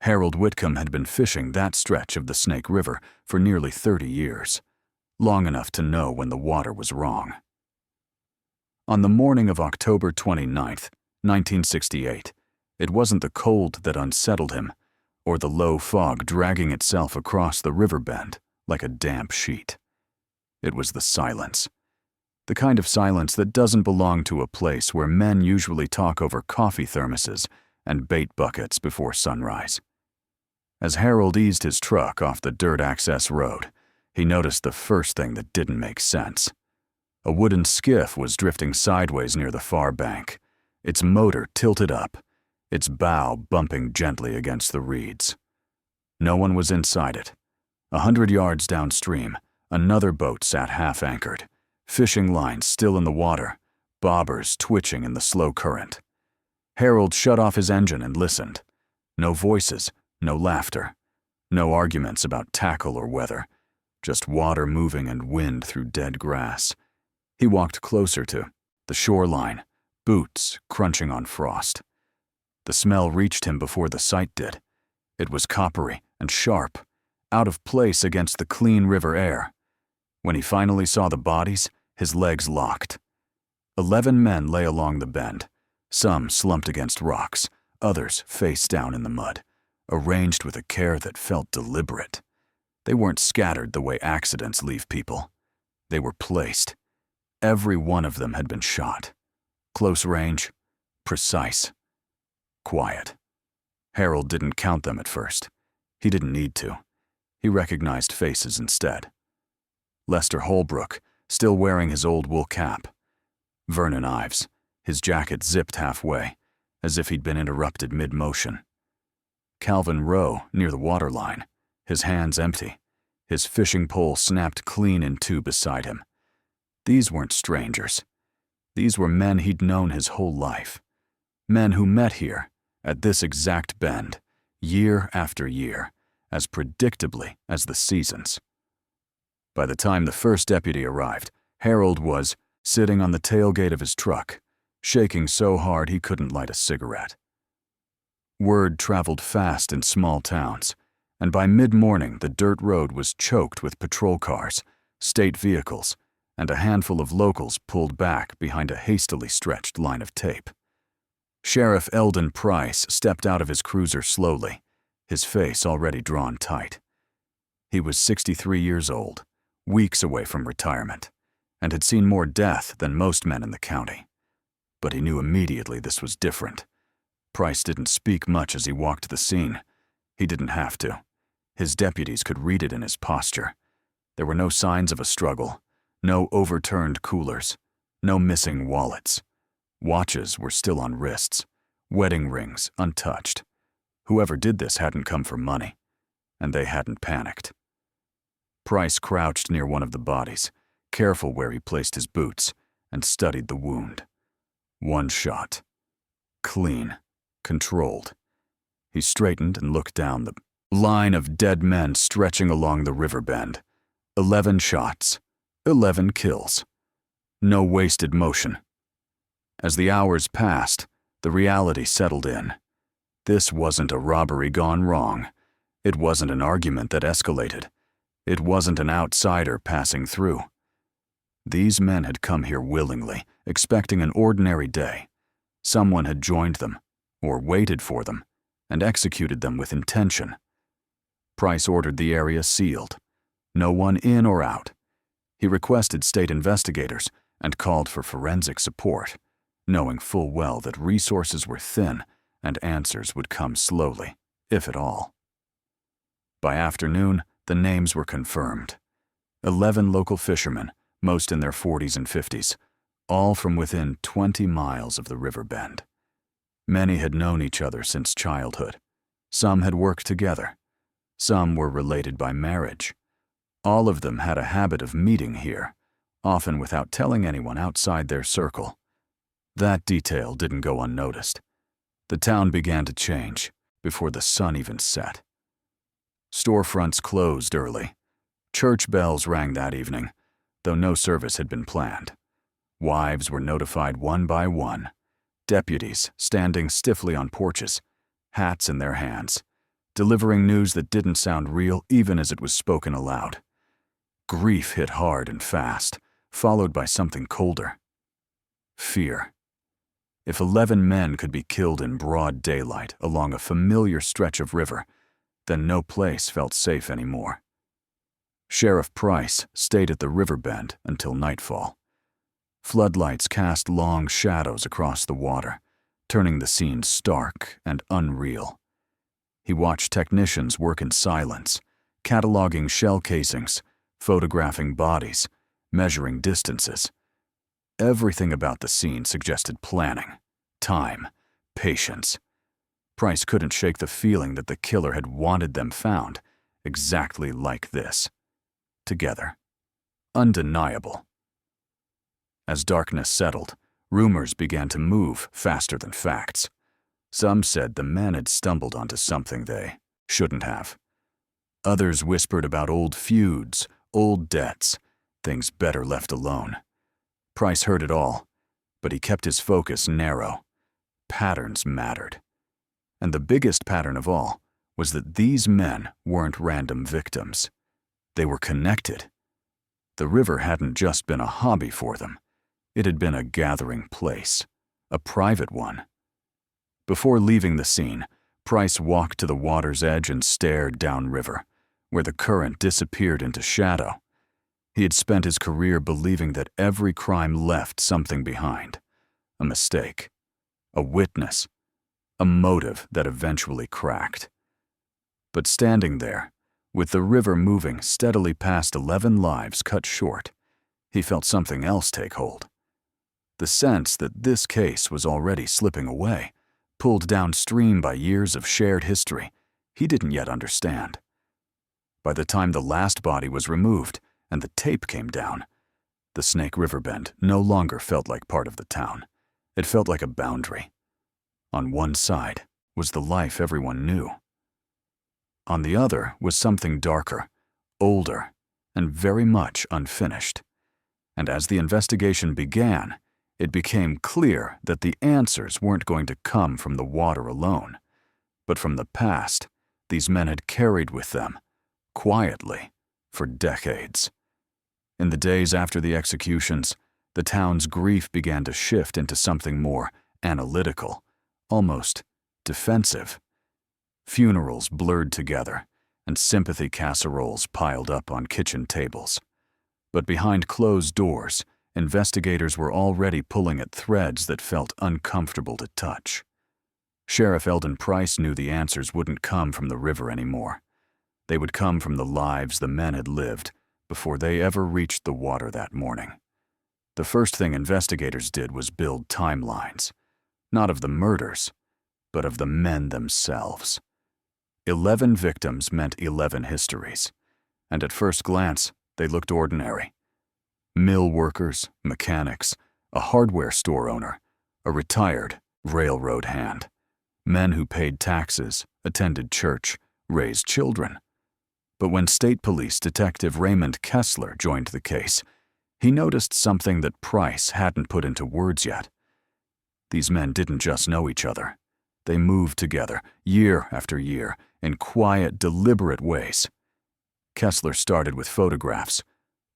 Harold Whitcomb had been fishing that stretch of the Snake River for nearly 30 years, long enough to know when the water was wrong. On the morning of October 29th, 1968, it wasn't the cold that unsettled him, or the low fog dragging itself across the riverbend like a damp sheet. It was the silence. The kind of silence that doesn't belong to a place where men usually talk over coffee thermoses and bait buckets before sunrise. As Harold eased his truck off the dirt access road, he noticed the first thing that didn't make sense. A wooden skiff was drifting sideways near the far bank, its motor tilted up, its bow bumping gently against the reeds. No one was inside it. 100 yards downstream, another boat sat half-anchored, fishing lines still in the water, bobbers twitching in the slow current. Harold shut off his engine and listened. No voices, no laughter, no arguments about tackle or weather, just water moving and wind through dead grass. He walked closer to the shoreline, boots crunching on frost. The smell reached him before the sight did. It was coppery and sharp, out of place against the clean river air. When he finally saw the bodies, his legs locked. 11 men lay along the bend, some slumped against rocks, others face down in the mud, arranged with a care that felt deliberate. They weren't scattered the way accidents leave people. They were placed. Every one of them had been shot. Close range, precise, quiet. Harold didn't count them at first. He didn't need to. He recognized faces instead. Lester Holbrook, still wearing his old wool cap. Vernon Ives, his jacket zipped halfway, as if he'd been interrupted mid-motion. Calvin Rowe, near the waterline, his hands empty, his fishing pole snapped clean in two beside him. These weren't strangers. These were men he'd known his whole life. Men who met here, at this exact bend, year after year, as predictably as the seasons. By the time the first deputy arrived, Harold was sitting on the tailgate of his truck, shaking so hard he couldn't light a cigarette. Word traveled fast in small towns, and by mid-morning the dirt road was choked with patrol cars, state vehicles, and a handful of locals pulled back behind a hastily stretched line of tape. Sheriff Eldon Pryce stepped out of his cruiser slowly, his face already drawn tight. He was 63 years old, weeks away from retirement, and had seen more death than most men in the county. But he knew immediately this was different. Pryce didn't speak much as he walked the scene. He didn't have to. His deputies could read it in his posture. There were no signs of a struggle, no overturned coolers, no missing wallets. Watches were still on wrists, wedding rings untouched. Whoever did this hadn't come for money, and they hadn't panicked. Pryce crouched near one of the bodies, careful where he placed his boots, and studied the wound. One shot. Clean. Controlled. He straightened and looked down the line of dead men stretching along the riverbend. 11 shots. 11 kills. No wasted motion. As the hours passed, the reality settled in. This wasn't a robbery gone wrong. It wasn't an argument that escalated. It wasn't an outsider passing through. These men had come here willingly, expecting an ordinary day. Someone had joined them, or waited for them, and executed them with intention. Pryce ordered the area sealed. No one in or out. He requested state investigators and called for forensic support, knowing full well that resources were thin and answers would come slowly, if at all. By afternoon, the names were confirmed. 11 local fishermen, most in their 40s and 50s, all from within 20 miles of the riverbend. Many had known each other since childhood. Some had worked together. Some were related by marriage. All of them had a habit of meeting here, often without telling anyone outside their circle. That detail didn't go unnoticed. The town began to change before the sun even set. Storefronts closed early. Church bells rang that evening, though no service had been planned. Wives were notified one by one. Deputies standing stiffly on porches, hats in their hands, delivering news that didn't sound real even as it was spoken aloud. Grief hit hard and fast, followed by something colder. Fear. If 11 men could be killed in broad daylight along a familiar stretch of river, then no place felt safe anymore. Sheriff Pryce stayed at the riverbend until nightfall. Floodlights cast long shadows across the water, turning the scene stark and unreal. He watched technicians work in silence, cataloging shell casings, photographing bodies, measuring distances. Everything about the scene suggested planning, time, patience. Pryce couldn't shake the feeling that the killer had wanted them found, exactly like this. Together. Undeniable. As darkness settled, rumors began to move faster than facts. Some said the men had stumbled onto something they shouldn't have. Others whispered about old feuds, old debts, things better left alone. Pryce heard it all, but he kept his focus narrow. Patterns mattered. And the biggest pattern of all was that these men weren't random victims. They were connected. The river hadn't just been a hobby for them. It had been a gathering place, a private one. Before leaving the scene, Pryce walked to the water's edge and stared downriver, where the current disappeared into shadow. He had spent his career believing that every crime left something behind. A mistake, a witness, a motive that eventually cracked. But standing there, with the river moving steadily past 11 lives cut short, he felt something else take hold. The sense that this case was already slipping away, pulled downstream by years of shared history he didn't yet understand. By the time the last body was removed and the tape came down, the Snake Riverbend no longer felt like part of the town. It felt like a boundary. On one side was the life everyone knew. On the other was something darker, older, and very much unfinished. And as the investigation began, it became clear that the answers weren't going to come from the water alone, but from the past these men had carried with them, quietly, for decades. In the days after the executions, the town's grief began to shift into something more analytical, almost defensive. Funerals blurred together, and sympathy casseroles piled up on kitchen tables. But behind closed doors, investigators were already pulling at threads that felt uncomfortable to touch. Sheriff Eldon Pryce knew the answers wouldn't come from the river anymore. They would come from the lives the men had lived before they ever reached the water that morning. The first thing investigators did was build timelines, not of the murders, but of the men themselves. 11 victims meant 11 histories, and at first glance, they looked ordinary. Mill workers, mechanics, a hardware store owner, a retired railroad hand, men who paid taxes, attended church, raised children. But when State Police Detective Raymond Kessler joined the case, he noticed something that Pryce hadn't put into words yet. These men didn't just know each other. They moved together, year after year, in quiet, deliberate ways. Kessler started with photographs,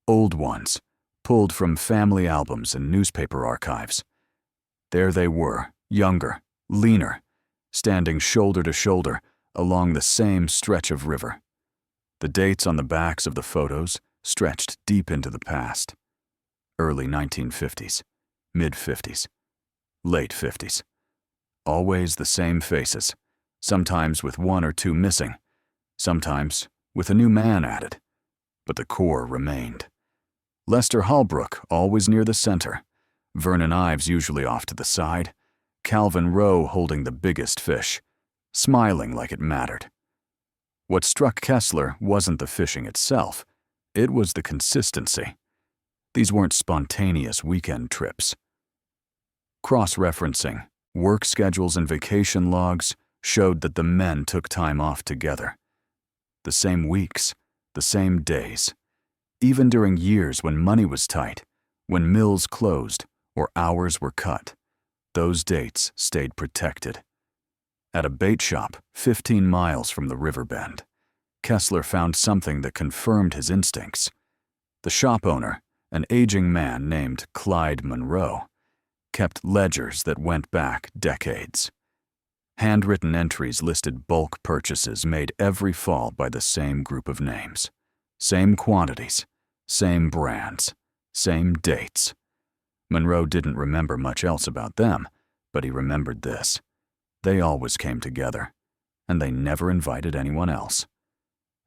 old ones, pulled from family albums and newspaper archives. There they were, younger, leaner, standing shoulder to shoulder along the same stretch of river. The dates on the backs of the photos stretched deep into the past. Early 1950s, mid-50s, late 50s. Always the same faces, sometimes with one or two missing, sometimes with a new man added, but the core remained. Lester Holbrook always near the center, Vernon Ives usually off to the side, Calvin Rowe holding the biggest fish, smiling like it mattered. What struck Kessler wasn't the fishing itself, it was the consistency. These weren't spontaneous weekend trips. Cross-referencing, work schedules and vacation logs showed that the men took time off together. The same weeks, the same days. Even during years when money was tight, when mills closed or hours were cut, those dates stayed protected. At a bait shop 15 miles from the riverbend, Kessler found something that confirmed his instincts. The shop owner, an aging man named Clyde Monroe, kept ledgers that went back decades. Handwritten entries listed bulk purchases made every fall by the same group of names. Same quantities, same brands, same dates. Monroe didn't remember much else about them, but he remembered this. They always came together, and they never invited anyone else.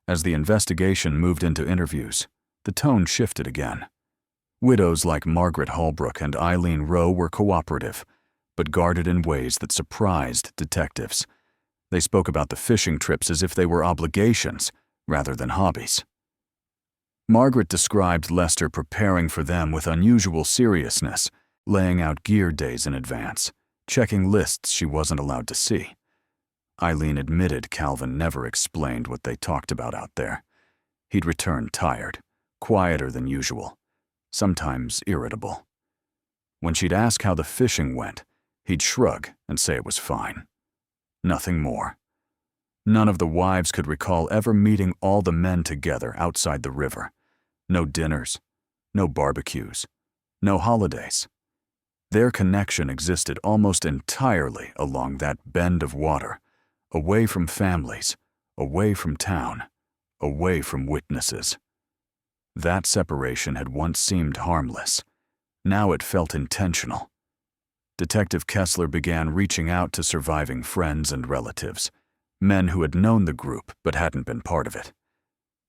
As the investigation moved into interviews, the tone shifted again. Widows like Margaret Holbrook and Eileen Rowe were cooperative, but guarded in ways that surprised detectives. They spoke about the fishing trips as if they were obligations rather than hobbies. Margaret described Lester preparing for them with unusual seriousness, laying out gear days in advance, checking lists she wasn't allowed to see. Eileen admitted Calvin never explained what they talked about out there. He'd return tired, quieter than usual, sometimes irritable. When she'd ask how the fishing went, he'd shrug and say it was fine. Nothing more. None of the wives could recall ever meeting all the men together outside the river. No dinners, no barbecues, no holidays. Their connection existed almost entirely along that bend of water, away from families, away from town, away from witnesses. That separation had once seemed harmless. Now it felt intentional. Detective Kessler began reaching out to surviving friends and relatives, men who had known the group but hadn't been part of it.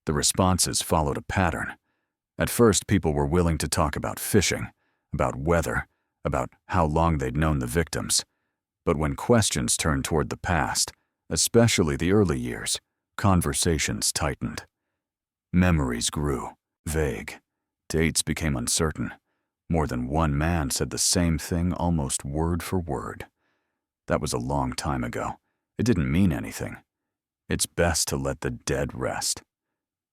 The responses followed a pattern. At first, people were willing to talk about fishing, about weather, about how long they'd known the victims. But when questions turned toward the past, especially the early years, conversations tightened. Memories grew, vague. Dates became uncertain. More than one man said the same thing almost word for word. That was a long time ago. It didn't mean anything. It's best to let the dead rest.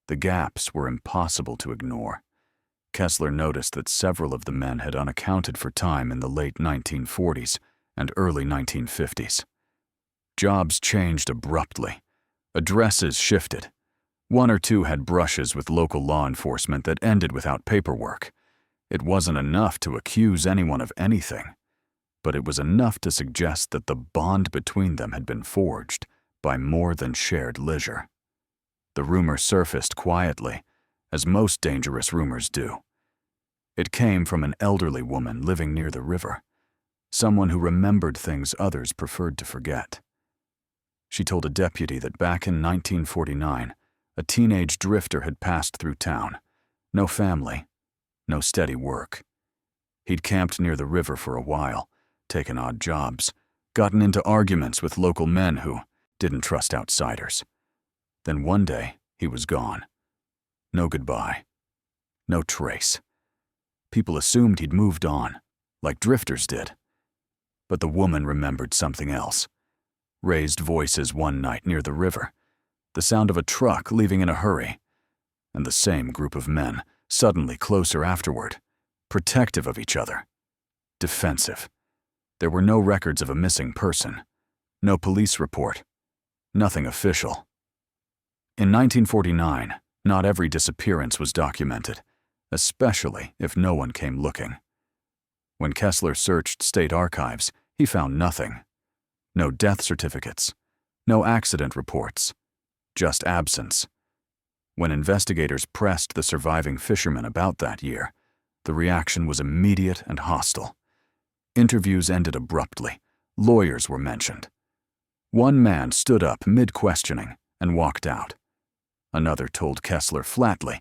The gaps were impossible to ignore. Kessler noticed that several of the men had unaccounted for time in the late 1940s and early 1950s. Jobs changed abruptly. Addresses shifted. One or two had brushes with local law enforcement that ended without paperwork. It wasn't enough to accuse anyone of anything, but it was enough to suggest that the bond between them had been forged by more than shared leisure. The rumor surfaced quietly, as most dangerous rumors do. It came from an elderly woman living near the river, someone who remembered things others preferred to forget. She told a deputy that back in 1949, a teenage drifter had passed through town. No family, no steady work. He'd camped near the river for a while, taken odd jobs, gotten into arguments with local men who didn't trust outsiders. Then one day, he was gone. No goodbye. No trace. People assumed he'd moved on, like drifters did. But the woman remembered something else. Raised voices one night near the river, the sound of a truck leaving in a hurry, and the same group of men, suddenly closer afterward, protective of each other, defensive. There were no records of a missing person, no police report, nothing official. In 1949, not every disappearance was documented, especially if no one came looking. When Kessler searched state archives, he found nothing. No death certificates, no accident reports, just absence. When investigators pressed the surviving fishermen about that year, the reaction was immediate and hostile. Interviews ended abruptly. Lawyers were mentioned. One man stood up mid-questioning and walked out. Another told Kessler flatly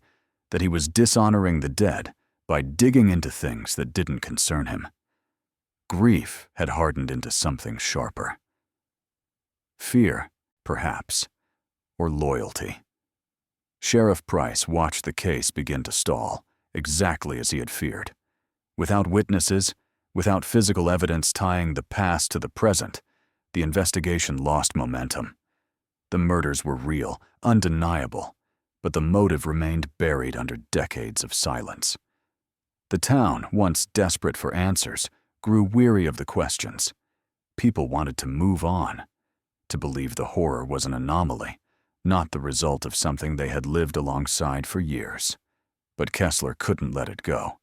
that he was dishonoring the dead by digging into things that didn't concern him. Grief had hardened into something sharper. Fear, perhaps, or loyalty. Sheriff Pryce watched the case begin to stall, exactly as he had feared. Without witnesses, without physical evidence tying the past to the present, the investigation lost momentum. The murders were real, undeniable, but the motive remained buried under decades of silence. The town, once desperate for answers, grew weary of the questions. People wanted to move on. to believe the horror was an anomaly, not the result of something they had lived alongside for years. But Kessler couldn't let it go.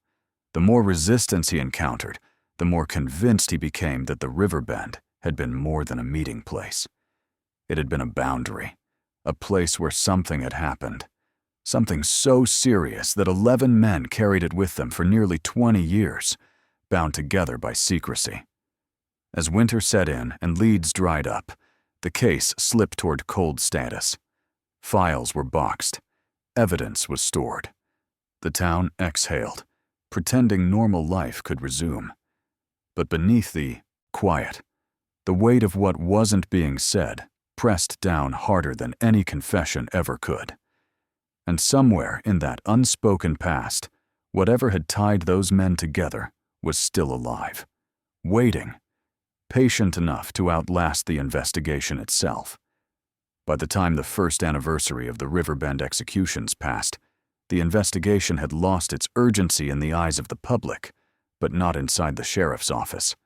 The more resistance he encountered, the more convinced he became that the riverbend had been more than a meeting place. It had been a boundary, a place where something had happened, something so serious that 11 men carried it with them for nearly 20 years, bound together by secrecy. As winter set in and leads dried up, the case slipped toward cold status. Files were boxed. Evidence was stored. The town exhaled, pretending normal life could resume. But beneath the quiet, the weight of what wasn't being said pressed down harder than any confession ever could. And somewhere in that unspoken past, whatever had tied those men together was still alive, waiting, patient enough to outlast the investigation itself. By the time the first anniversary of the Riverbend executions passed, the investigation had lost its urgency in the eyes of the public, but not inside the sheriff's office.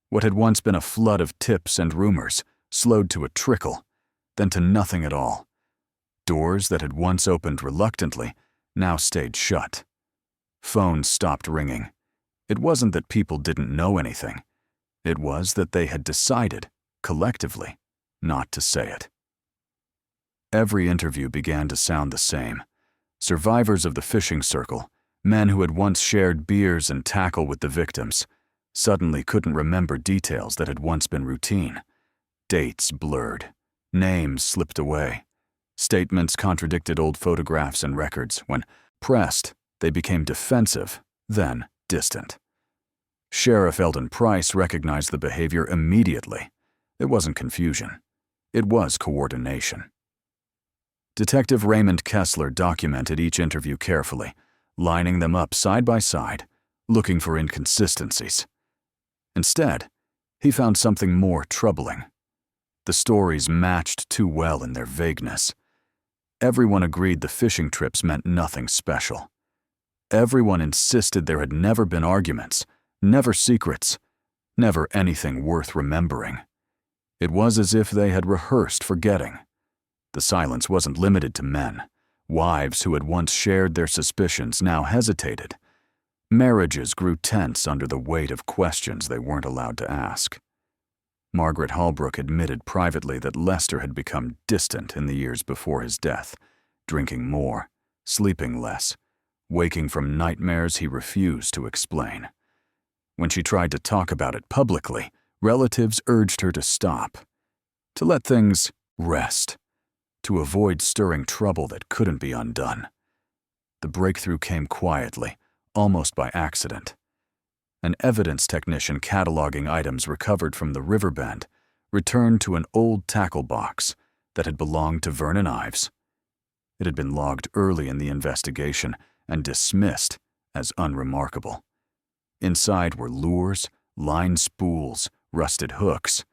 What had once been a flood of tips and rumors slowed to a trickle, then to nothing at all. Doors that had once opened reluctantly now stayed shut. Phones stopped ringing. It wasn't that people didn't know anything. It was that they had decided, collectively, not to say it. Every interview began to sound the same. Survivors of the fishing circle, men who had once shared beers and tackle with the victims, suddenly couldn't remember details that had once been routine. Dates blurred. Names slipped away. Statements contradicted old photographs and records. When pressed, they became defensive, then distant. Sheriff Eldon Pryce recognized the behavior immediately. It wasn't confusion. It was coordination. Detective Raymond Kessler documented each interview carefully, lining them up side by side, looking for inconsistencies. Instead, he found something more troubling. The stories matched too well in their vagueness. Everyone agreed the fishing trips meant nothing special. Everyone insisted there had never been arguments, never secrets, never anything worth remembering. It was as if they had rehearsed forgetting. The silence wasn't limited to men. Wives who had once shared their suspicions now hesitated. Marriages grew tense under the weight of questions they weren't allowed to ask. Margaret Holbrook admitted privately that Lester had become distant in the years before his death, drinking more, sleeping less, waking from nightmares he refused to explain. When she tried to talk about it publicly, relatives urged her to stop, to let things rest, to avoid stirring trouble that couldn't be undone. The breakthrough came quietly, almost by accident. An evidence technician cataloging items recovered from the riverbend returned to an old tackle box that had belonged to Vernon Ives. It had been logged early in the investigation and dismissed as unremarkable. Inside were lures, line spools, rusted hooks.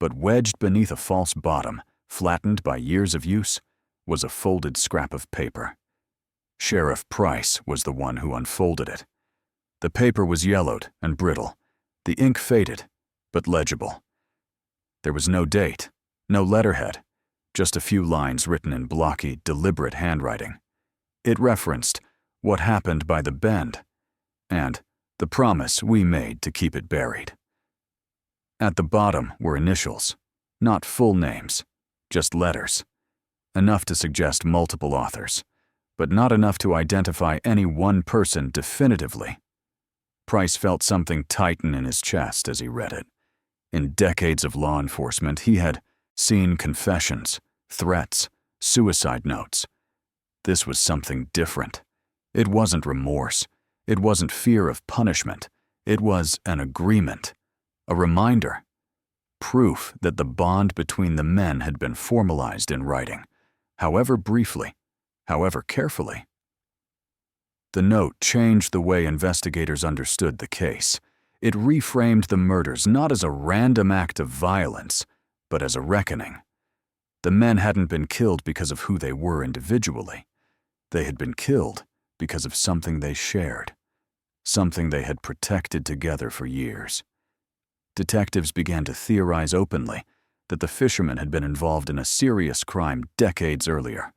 But wedged beneath a false bottom, flattened by years of use, was a folded scrap of paper. Sheriff Pryce was the one who unfolded it. The paper was yellowed and brittle, the ink faded, but legible. There was no date, no letterhead, just a few lines written in blocky, deliberate handwriting. It referenced what happened by the bend and the promise we made to keep it buried. At the bottom were initials, not full names, just letters, enough to suggest multiple authors, but not enough to identify any one person definitively. Pryce felt something tighten in his chest as he read it. In decades of law enforcement, he had seen confessions, threats, suicide notes. This was something different. It wasn't remorse. It wasn't fear of punishment. It was an agreement, a reminder, proof that the bond between the men had been formalized in writing, however briefly, however carefully. The note changed the way investigators understood the case. It reframed the murders not as a random act of violence, but as a reckoning. The men hadn't been killed because of who they were individually. They had been killed because of something they shared, something they had protected together for years. Detectives began to theorize openly, that the fishermen had been involved in a serious crime decades earlier,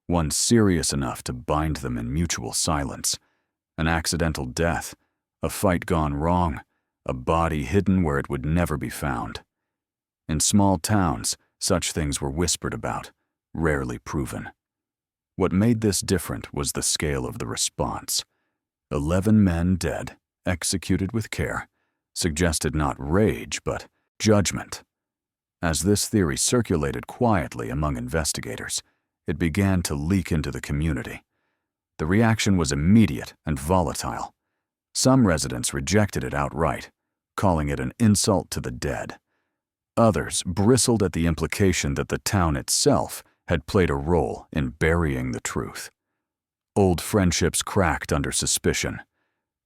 one serious enough to bind them in mutual silence. An accidental death, a fight gone wrong, a body hidden where it would never be found. In small towns, such things were whispered about, rarely proven. What made this different was the scale of the response. 11 men dead, executed with care, suggested not rage, but judgment. As this theory circulated quietly among investigators, it began to leak into the community. The reaction was immediate and volatile. Some residents rejected it outright, calling it an insult to the dead. Others bristled at the implication that the town itself had played a role in burying the truth. Old friendships cracked under suspicion.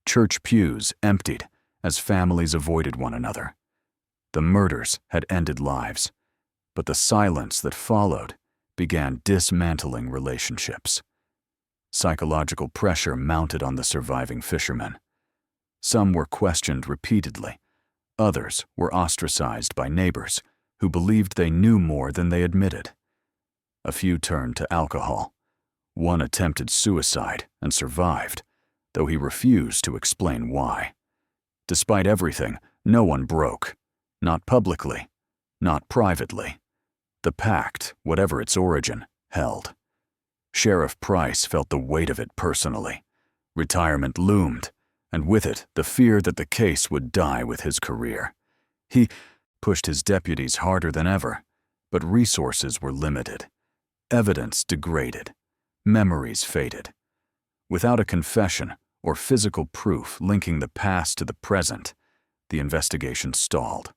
Church pews emptied as families avoided one another. The murders had ended lives, but the silence that followed began dismantling relationships. Psychological pressure mounted on the surviving fishermen. Some were questioned repeatedly. Others were ostracized by neighbors who believed they knew more than they admitted. A few turned to alcohol. One attempted suicide and survived, though he refused to explain why. Despite everything, no one broke. Not publicly, not privately. The pact, whatever its origin, held. Sheriff Pryce felt the weight of it personally. Retirement loomed, and with it the fear that the case would die with his career. He pushed his deputies harder than ever, but resources were limited. Evidence degraded. Memories faded. Without a confession or physical proof linking the past to the present, the investigation stalled.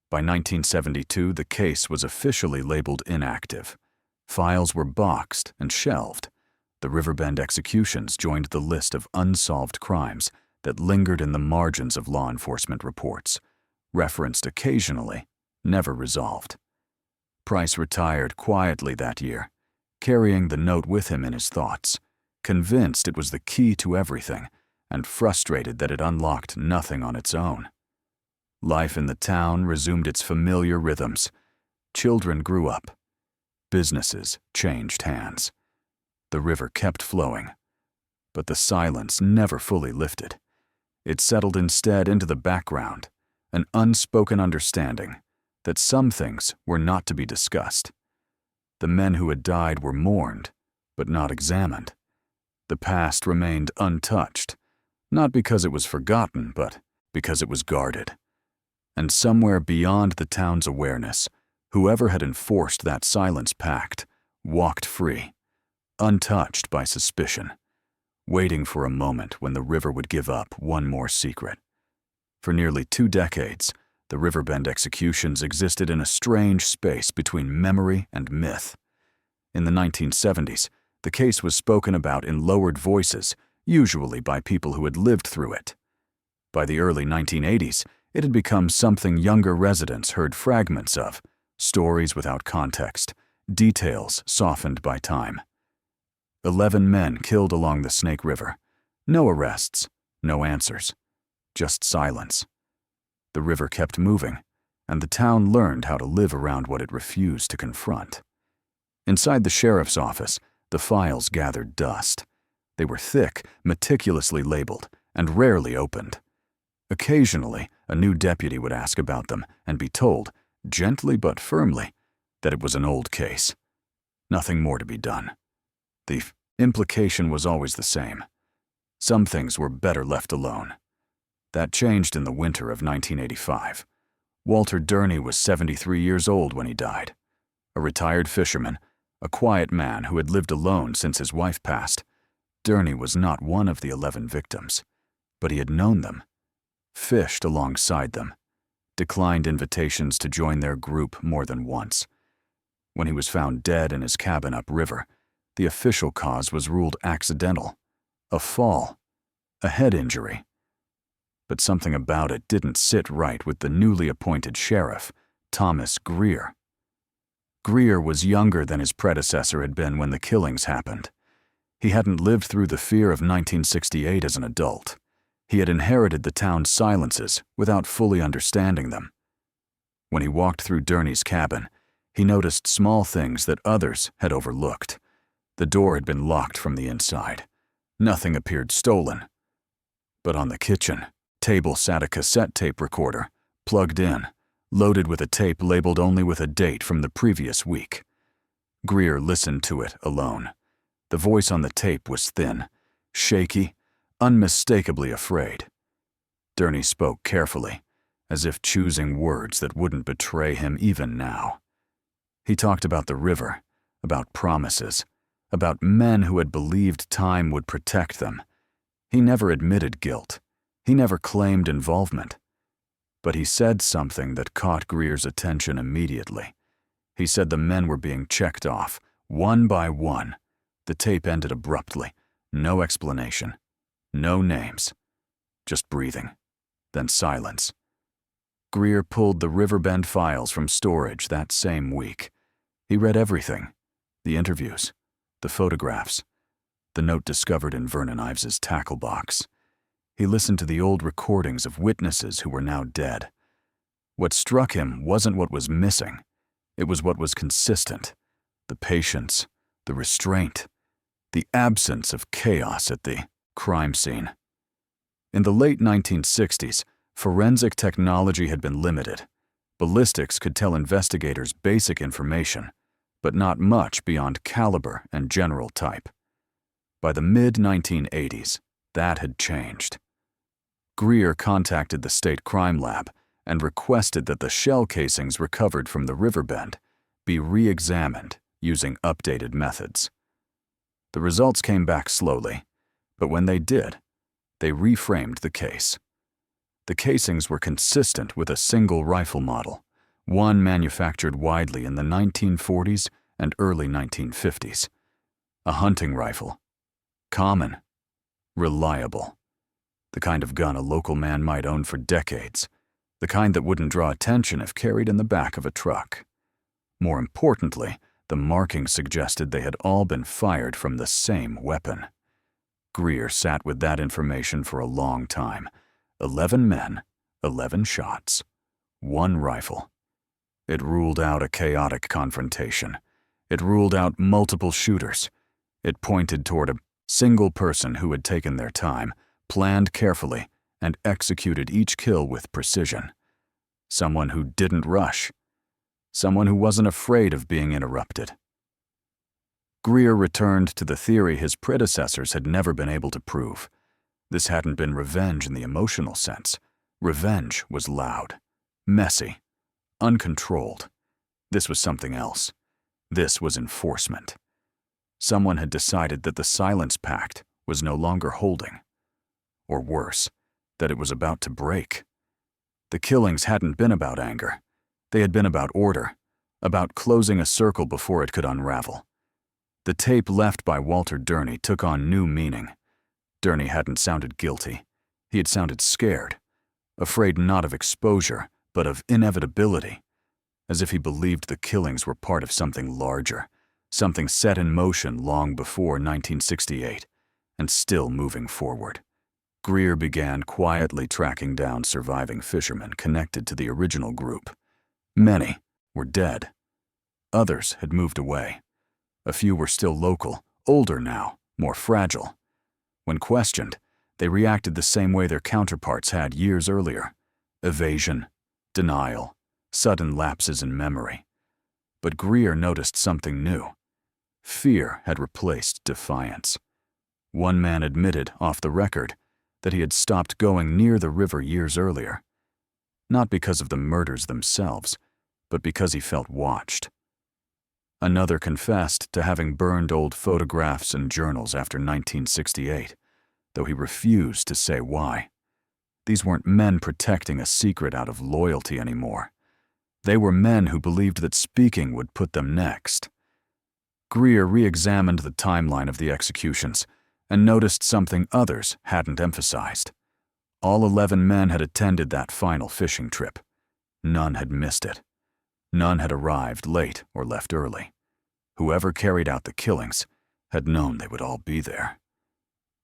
By 1972, the case was officially labeled inactive. Files were boxed and shelved. The Riverbend executions joined the list of unsolved crimes that lingered in the margins of law enforcement reports, referenced occasionally, never resolved. Pryce retired quietly that year, carrying the note with him in his thoughts, convinced it was the key to everything, and frustrated that it unlocked nothing on its own. Life in the town resumed its familiar rhythms. Children grew up. Businesses changed hands. The river kept flowing, but the silence never fully lifted. It settled instead into the background, an unspoken understanding that some things were not to be discussed. The men who had died were mourned, but not examined. The past remained untouched, not because it was forgotten, but because it was guarded. And somewhere beyond the town's awareness, whoever had enforced that silence pact walked free, untouched by suspicion, waiting for a moment when the river would give up one more secret. For nearly 2 decades, the Riverbend executions existed in a strange space between memory and myth. In the 1970s, the case was spoken about in lowered voices, usually by people who had lived through it. By the early 1980s, it had become something younger residents heard fragments of, stories without context, details softened by time. 11 men killed along the Snake River. No arrests, no answers, just silence. The river kept moving, and the town learned how to live around what it refused to confront. Inside the sheriff's office, the files gathered dust. They were thick, meticulously labeled, and rarely opened. Occasionally, a new deputy would ask about them and be told, gently but firmly, that it was an old case. Nothing more to be done. The implication was always the same. Some things were better left alone. That changed in the winter of 1985. Walter Durney was 73 years old when he died. A retired fisherman, a quiet man who had lived alone since his wife passed. Durney was not one of the 11 victims, but he had known them, fished alongside them, declined invitations to join their group more than once. When he was found dead in his cabin upriver, the official cause was ruled accidental, a fall, a head injury. But something about it didn't sit right with the newly appointed sheriff, Thomas Greer. Greer was younger than his predecessor had been when the killings happened. He hadn't lived through the fear of 1968 as an adult. He had inherited the town's silences without fully understanding them. When he walked through Durney's cabin, he noticed small things that others had overlooked. The door had been locked from the inside. Nothing appeared stolen. But on the kitchen table sat a cassette tape recorder, plugged in, loaded with a tape labeled only with a date from the previous week. Greer listened to it alone. The voice on the tape was thin, shaky, unmistakably afraid. Durney spoke carefully, as if choosing words that wouldn't betray him even now. He talked about the river, about promises, about men who had believed time would protect them. He never admitted guilt. He never claimed involvement. But he said something that caught Greer's attention immediately. He said the men were being checked off, one by one. The tape ended abruptly. No explanation. No names. Just breathing. Then silence. Greer pulled the Riverbend files from storage that same week. He read everything. The interviews. The photographs. The note discovered in Vernon Ives's tackle box. He listened to the old recordings of witnesses who were now dead. What struck him wasn't what was missing. It was what was consistent. The patience, the restraint, the absence of chaos at the crime scene. In the late 1960s, forensic technology had been limited. Ballistics could tell investigators basic information, but not much beyond caliber and general type. By the mid-1980s, that had changed. Greer contacted the state crime lab and requested that the shell casings recovered from the Riverbend be re-examined using updated methods. The results came back slowly, but when they did, they reframed the case. The casings were consistent with a single rifle model, one manufactured widely in the 1940s and early 1950s. A hunting rifle. Common. Reliable. The kind of gun a local man might own for decades. The kind that wouldn't draw attention if carried in the back of a truck. More importantly, the markings suggested they had all been fired from the same weapon. Greer sat with that information for a long time. 11 men, 11 shots, one rifle. It ruled out a chaotic confrontation. It ruled out multiple shooters. It pointed toward a single person who had taken their time, planned carefully, and executed each kill with precision. Someone who didn't rush. Someone who wasn't afraid of being interrupted. Greer returned to the theory his predecessors had never been able to prove. This hadn't been revenge in the emotional sense. Revenge was loud, messy, uncontrolled. This was something else. This was enforcement. Someone had decided that the silence pact was no longer holding. Or worse, that it was about to break. The killings hadn't been about anger. They had been about order, about closing a circle before it could unravel. The tape left by Walter Durney took on new meaning. Durney hadn't sounded guilty. He had sounded scared, afraid not of exposure, but of inevitability, as if he believed the killings were part of something larger, something set in motion long before 1968, and still moving forward. Greer began quietly tracking down surviving fishermen connected to the original group. Many were dead. Others had moved away. A few were still local, older now, more fragile. When questioned, they reacted the same way their counterparts had years earlier: evasion, denial, sudden lapses in memory. But Greer noticed something new. Fear had replaced defiance. One man admitted, off the record, that he had stopped going near the river years earlier. Not because of the murders themselves, but because he felt watched. Another confessed to having burned old photographs and journals after 1968, though he refused to say why. These weren't men protecting a secret out of loyalty anymore. They were men who believed that speaking would put them next. Greer re-examined the timeline of the executions and noticed something others hadn't emphasized. All 11 men had attended that final fishing trip. None had missed it. None had arrived late or left early. Whoever carried out the killings had known they would all be there.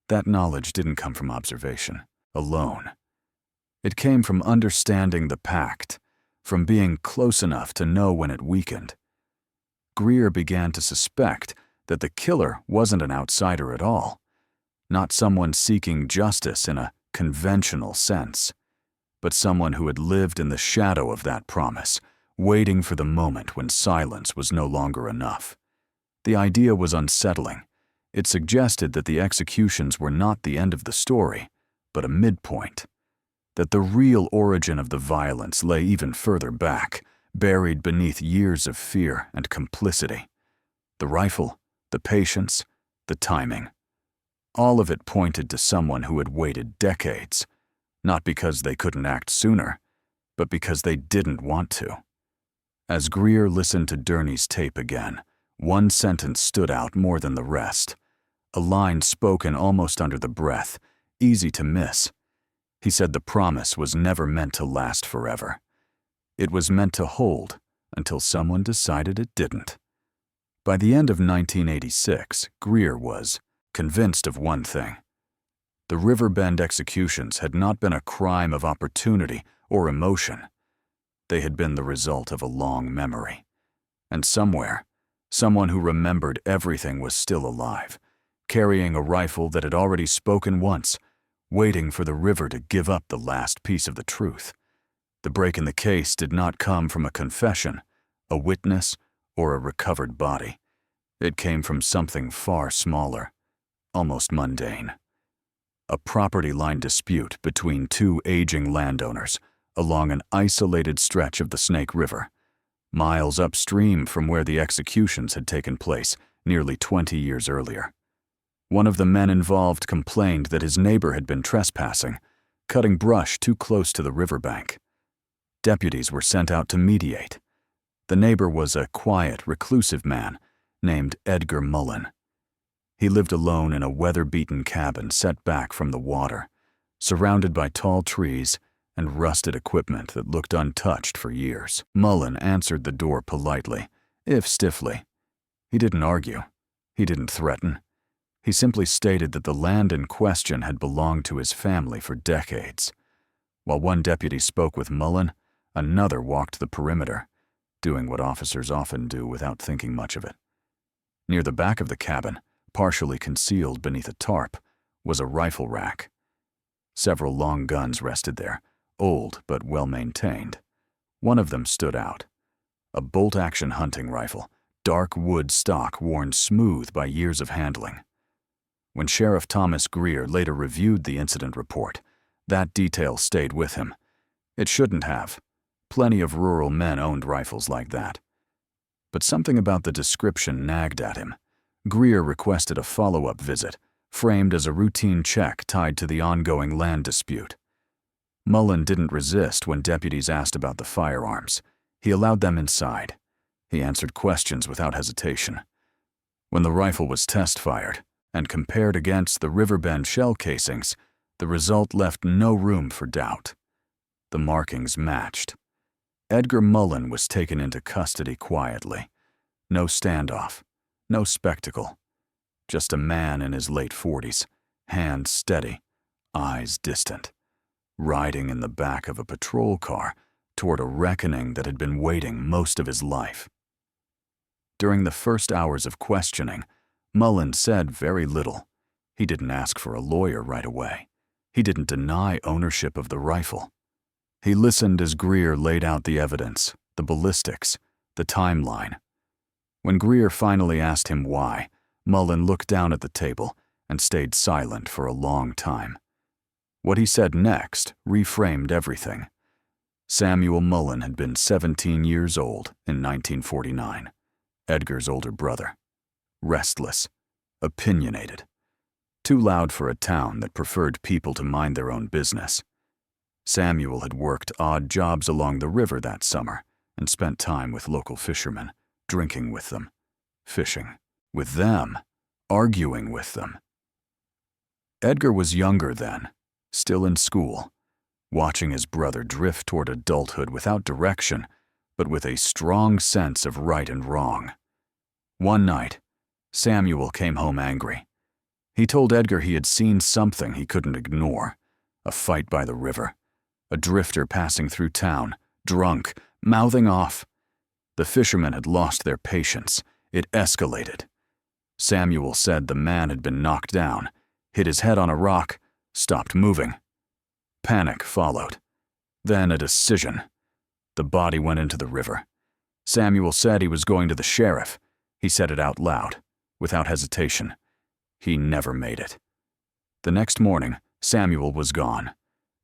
That knowledge didn't come from observation alone. It came from understanding the pact, from being close enough to know when it weakened. Greer began to suspect that the killer wasn't an outsider at all, not someone seeking justice in a conventional sense, but someone who had lived in the shadow of that promise, waiting for the moment when silence was no longer enough. The idea was unsettling. It suggested that the executions were not the end of the story, but a midpoint, that the real origin of the violence lay even further back, buried beneath years of fear and complicity. The rifle, the patience, the timing. All of it pointed to someone who had waited decades, not because they couldn't act sooner, but because they didn't want to. As Greer listened to Durney's tape again, one sentence stood out more than the rest, a line spoken almost under the breath, easy to miss. He said the promise was never meant to last forever. It was meant to hold until someone decided it didn't. By the end of 1986, Greer was convinced of one thing. The Riverbend executions had not been a crime of opportunity or emotion. They had been the result of a long memory. And somewhere, someone who remembered everything was still alive, carrying a rifle that had already spoken once, waiting for the river to give up the last piece of the truth. The break in the case did not come from a confession, a witness, or a recovered body. It came from something far smaller, almost mundane. A property line dispute between two aging landowners along an isolated stretch of the Snake River, miles upstream from where the executions had taken place nearly 20 years earlier. One of the men involved complained that his neighbor had been trespassing, cutting brush too close to the riverbank. Deputies were sent out to mediate. The neighbor was a quiet, reclusive man named Edgar Mullen. He lived alone in a weather-beaten cabin set back from the water, surrounded by tall trees and rusted equipment that looked untouched for years. Mullen answered the door politely, if stiffly. He didn't argue. He didn't threaten. He simply stated that the land in question had belonged to his family for decades. While one deputy spoke with Mullen, another walked the perimeter, doing what officers often do without thinking much of it. Near the back of the cabin, partially concealed beneath a tarp, was a rifle rack. Several long guns rested there, old but well-maintained. One of them stood out. A bolt-action hunting rifle, dark wood stock worn smooth by years of handling. When Sheriff Thomas Greer later reviewed the incident report, that detail stayed with him. It shouldn't have. Plenty of rural men owned rifles like that. But something about the description nagged at him. Greer requested a follow-up visit, framed as a routine check tied to the ongoing land dispute. Mullen didn't resist when deputies asked about the firearms. He allowed them inside. He answered questions without hesitation. When the rifle was test-fired and compared against the riverbend shell casings, the result left no room for doubt. The markings matched. Edgar Mullen was taken into custody quietly. No standoff, no spectacle. Just a man in his late 40s, hands steady, eyes distant, riding in the back of a patrol car toward a reckoning that had been waiting most of his life. During the first hours of questioning, Mullen said very little. He didn't ask for a lawyer right away. He didn't deny ownership of the rifle. He listened as Greer laid out the evidence, the ballistics, the timeline. When Greer finally asked him why, Mullen looked down at the table and stayed silent for a long time. What he said next reframed everything. Samuel Mullen had been 17 years old in 1949, Edgar's older brother. Restless, opinionated, too loud for a town that preferred people to mind their own business. Samuel had worked odd jobs along the river that summer and spent time with local fishermen, drinking with them, fishing with them, arguing with them. Edgar was younger then, still in school, watching his brother drift toward adulthood without direction, but with a strong sense of right and wrong. One night, Samuel came home angry. He told Edgar he had seen something he couldn't ignore, a fight by the river, a drifter passing through town, drunk, mouthing off. The fishermen had lost their patience. It escalated. Samuel said the man had been knocked down, hit his head on a rock, stopped moving. Panic followed. Then a decision. The body went into the river. Samuel said he was going to the sheriff. He said it out loud, without hesitation. He never made it. The next morning, Samuel was gone.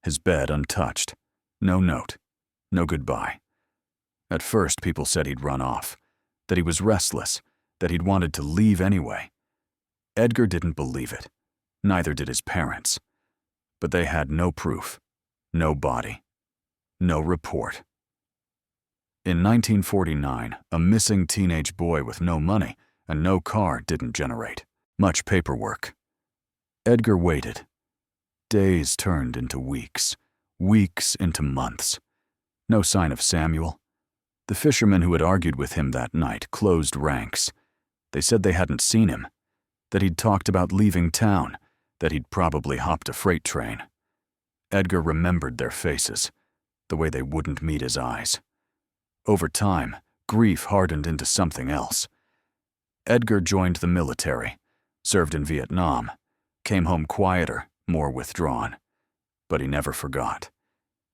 His bed untouched. No note. No goodbye. At first, people said he'd run off, that he was restless, that he'd wanted to leave anyway. Edgar didn't believe it. Neither did his parents. But they had no proof, no body, no report. In 1949, a missing teenage boy with no money and no car didn't generate much paperwork. Edgar waited. Days turned into weeks, weeks into months. No sign of Samuel. The fishermen who had argued with him that night closed ranks. They said they hadn't seen him, that he'd talked about leaving town, that he'd probably hopped a freight train. Edgar remembered their faces, the way they wouldn't meet his eyes. Over time, grief hardened into something else. Edgar joined the military, served in Vietnam, came home quieter, more withdrawn. But he never forgot.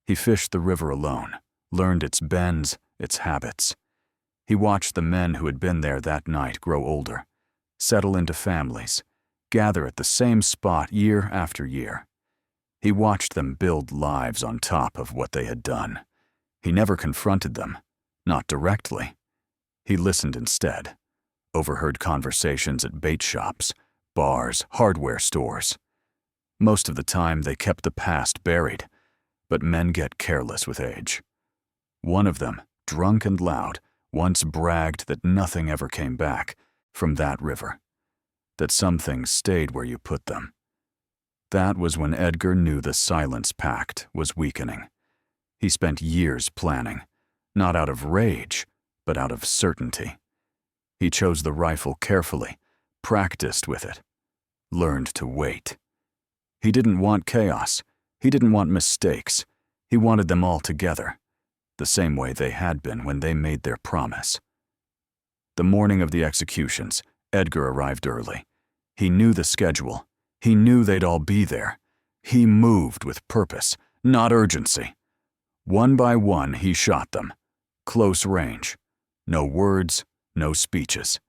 He fished the river alone, learned its bends, its habits. He watched the men who had been there that night grow older, settle into families, gather at the same spot year after year. He watched them build lives on top of what they had done. He never confronted them, not directly. He listened instead, overheard conversations at bait shops, bars, hardware stores. Most of the time, they kept the past buried, but men get careless with age. One of them, drunk and loud, once bragged that nothing ever came back from that river, that some things stayed where you put them. That was when Edgar knew the silence pact was weakening. He spent years planning, not out of rage, but out of certainty. He chose the rifle carefully, practiced with it, learned to wait. He didn't want chaos. He didn't want mistakes. He wanted them all together, the same way they had been when they made their promise. The morning of the executions, Edgar arrived early. He knew the schedule. He knew they'd all be there. He moved with purpose, not urgency. One by one, he shot them. Close range. No words, no speeches.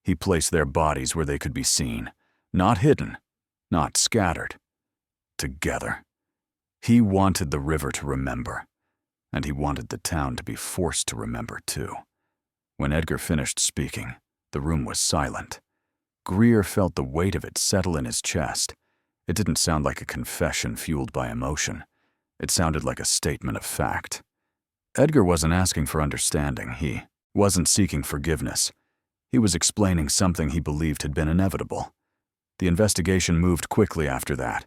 He placed their bodies where they could be seen, not hidden, not scattered. Together. He wanted the river to remember, and he wanted the town to be forced to remember too. When Edgar finished speaking, the room was silent. Greer felt the weight of it settle in his chest. It didn't sound like a confession fueled by emotion. It sounded like a statement of fact. Edgar wasn't asking for understanding. He wasn't seeking forgiveness. He was explaining something he believed had been inevitable. The investigation moved quickly after that.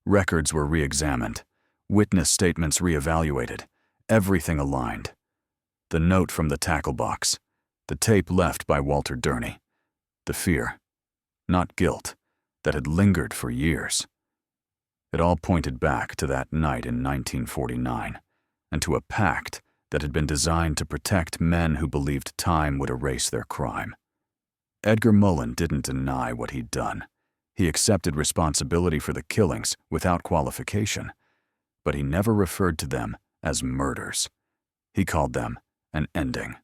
Records were re-examined, witness statements re-evaluated, everything aligned. The note from the tackle box, the tape left by Walter Durney, the fear, not guilt, that had lingered for years. It all pointed back to that night in 1949, and to a pact that had been designed to protect men who believed time would erase their crime. Edgar Mullen didn't deny what he'd done. He accepted responsibility for the killings without qualification, but he never referred to them as murders. He called them an ending.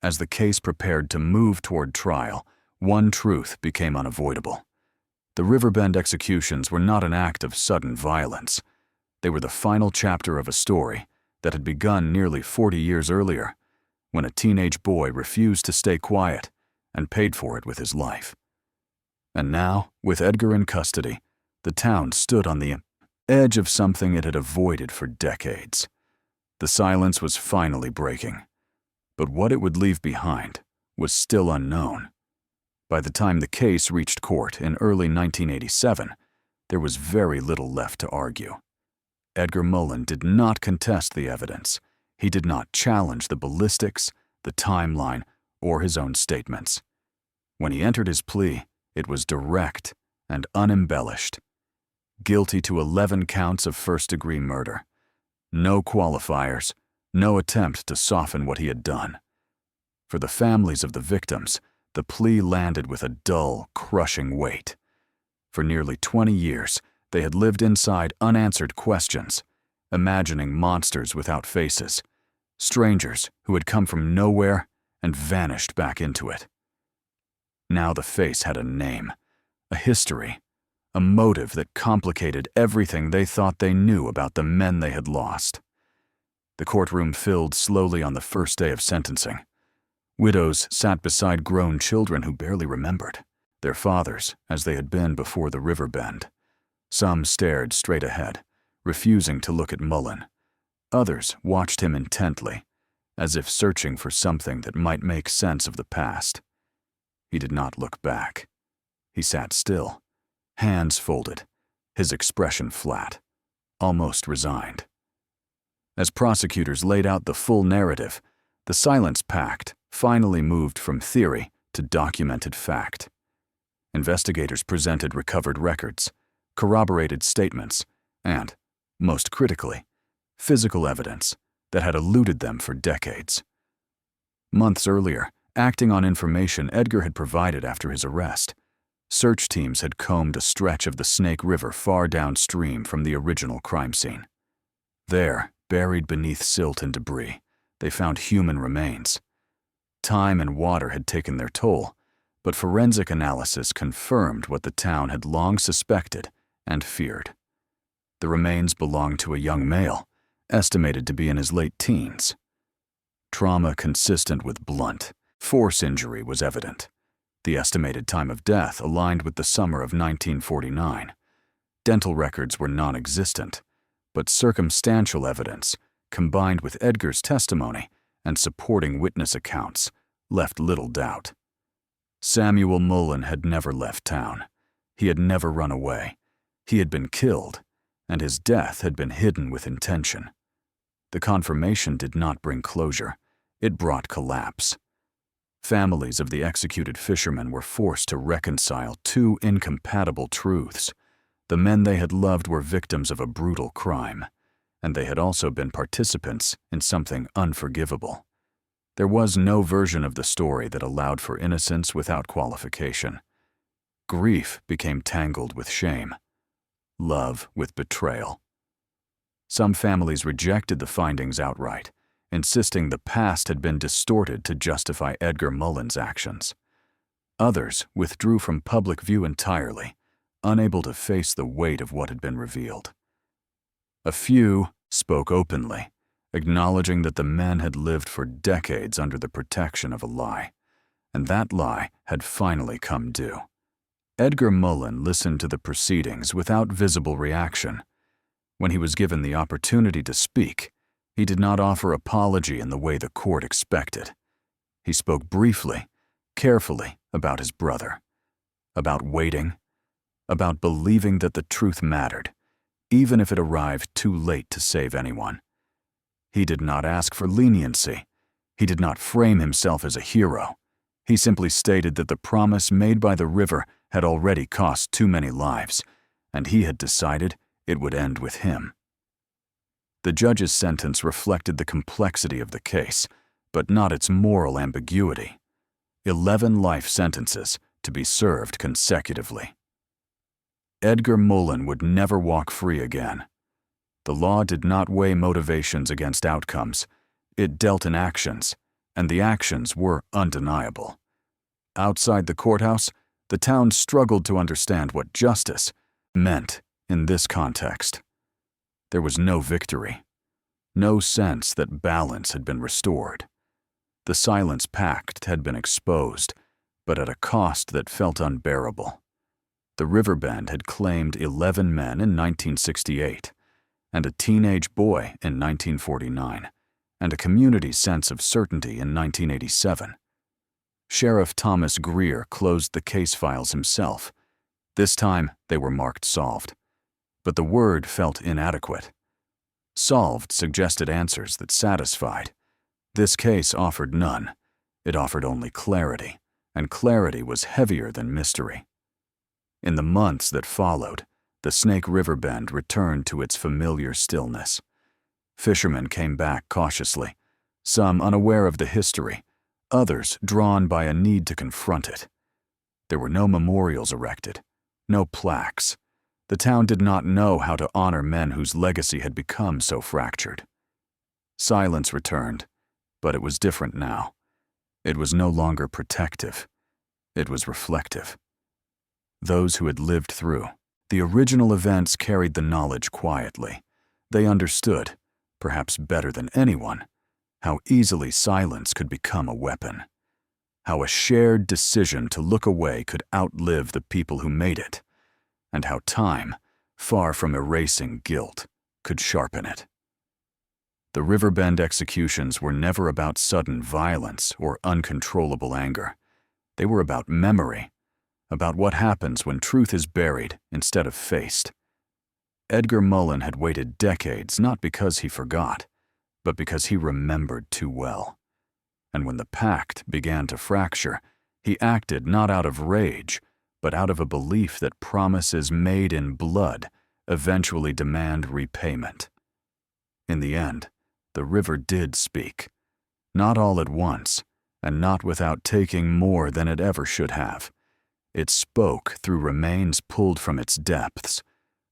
As the case prepared to move toward trial, one truth became unavoidable. The Riverbend executions were not an act of sudden violence. They were the final chapter of a story that had begun nearly 40 years earlier, when a teenage boy refused to stay quiet and paid for it with his life. And now, with Edgar in custody, the town stood on the edge of something it had avoided for decades. The silence was finally breaking, but what it would leave behind was still unknown. By the time the case reached court in early 1987, there was very little left to argue. Edgar Mullen did not contest the evidence. He did not challenge the ballistics, the timeline, or his own statements. When he entered his plea, it was direct and unembellished. Guilty to 11 counts of first-degree murder. No qualifiers, no attempt to soften what he had done. For the families of the victims, the plea landed with a dull, crushing weight. For nearly 20 years, they had lived inside unanswered questions, imagining monsters without faces, strangers who had come from nowhere and vanished back into it. Now the face had a name, a history, a motive that complicated everything they thought they knew about the men they had lost. The courtroom filled slowly on the first day of sentencing. Widows sat beside grown children who barely remembered, their fathers as they had been before the riverbend. Some stared straight ahead, refusing to look at Mullen. Others watched him intently, as if searching for something that might make sense of the past. He did not look back. He sat still, hands folded, his expression flat, almost resigned. As prosecutors laid out the full narrative, the silence pact finally moved from theory to documented fact. Investigators presented recovered records, corroborated statements, and, most critically, physical evidence that had eluded them for decades. Months earlier, acting on information Edgar had provided after his arrest, search teams had combed a stretch of the Snake River far downstream from the original crime scene. There, buried beneath silt and debris, they found human remains. Time and water had taken their toll, but forensic analysis confirmed what the town had long suspected and feared. The remains belonged to a young male, estimated to be in his late teens. Trauma consistent with blunt force injury was evident. The estimated time of death aligned with the summer of 1949. Dental records were non-existent, but circumstantial evidence, combined with Edgar's testimony and supporting witness accounts, left little doubt. Samuel Mullen had never left town. He had never run away. He had been killed, and his death had been hidden with intention. The confirmation did not bring closure. It brought collapse. Families of the executed fishermen were forced to reconcile two incompatible truths. The men they had loved were victims of a brutal crime, and they had also been participants in something unforgivable. There was no version of the story that allowed for innocence without qualification. Grief became tangled with shame, love with betrayal. Some families rejected the findings outright, insisting the past had been distorted to justify Edgar Mullen's actions. Others withdrew from public view entirely, unable to face the weight of what had been revealed. A few spoke openly, acknowledging that the men had lived for decades under the protection of a lie, and that lie had finally come due. Edgar Mullen listened to the proceedings without visible reaction. When he was given the opportunity to speak, he did not offer apology in the way the court expected. He spoke briefly, carefully about his brother, about waiting, about believing that the truth mattered, even if it arrived too late to save anyone. He did not ask for leniency. He did not frame himself as a hero. He simply stated that the promise made by the river had already cost too many lives, and he had decided it would end with him. The judge's sentence reflected the complexity of the case, but not its moral ambiguity. 11 life sentences to be served consecutively. Edgar Mullen would never walk free again. The law did not weigh motivations against outcomes. It dealt in actions, and the actions were undeniable. Outside the courthouse, the town struggled to understand what justice meant in this context. There was no victory, no sense that balance had been restored. The silence pact had been exposed, but at a cost that felt unbearable. The riverbend had claimed 11 men in 1968, and a teenage boy in 1949, and a community sense of certainty in 1987. Sheriff Thomas Greer closed the case files himself. This time, they were marked solved. But the word felt inadequate. Solved suggested answers that satisfied. This case offered none. It offered only clarity, and clarity was heavier than mystery. In the months that followed, the Snake River Bend returned to its familiar stillness. Fishermen came back cautiously, some unaware of the history, others drawn by a need to confront it. There were no memorials erected, no plaques. The town did not know how to honor men whose legacy had become so fractured. Silence returned, but it was different now. It was no longer protective. It was reflective. Those who had lived through the original events carried the knowledge quietly. They understood, perhaps better than anyone, how easily silence could become a weapon, how a shared decision to look away could outlive the people who made it, and how time, far from erasing guilt, could sharpen it. The riverbend executions were never about sudden violence or uncontrollable anger. They were about memory, about what happens when truth is buried instead of faced. Edgar Mullen had waited decades not because he forgot, but because he remembered too well. And when the pact began to fracture, he acted not out of rage, but out of a belief that promises made in blood eventually demand repayment. In the end, the river did speak, not all at once, and not without taking more than it ever should have. It spoke through remains pulled from its depths,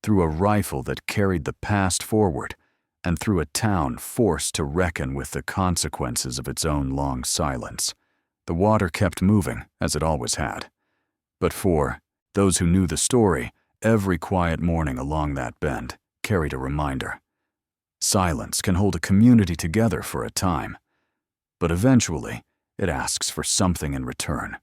through a rifle that carried the past forward, and through a town forced to reckon with the consequences of its own long silence. The water kept moving, as it always had. But for those who knew the story, every quiet morning along that bend carried a reminder. Silence can hold a community together for a time, but eventually it asks for something in return.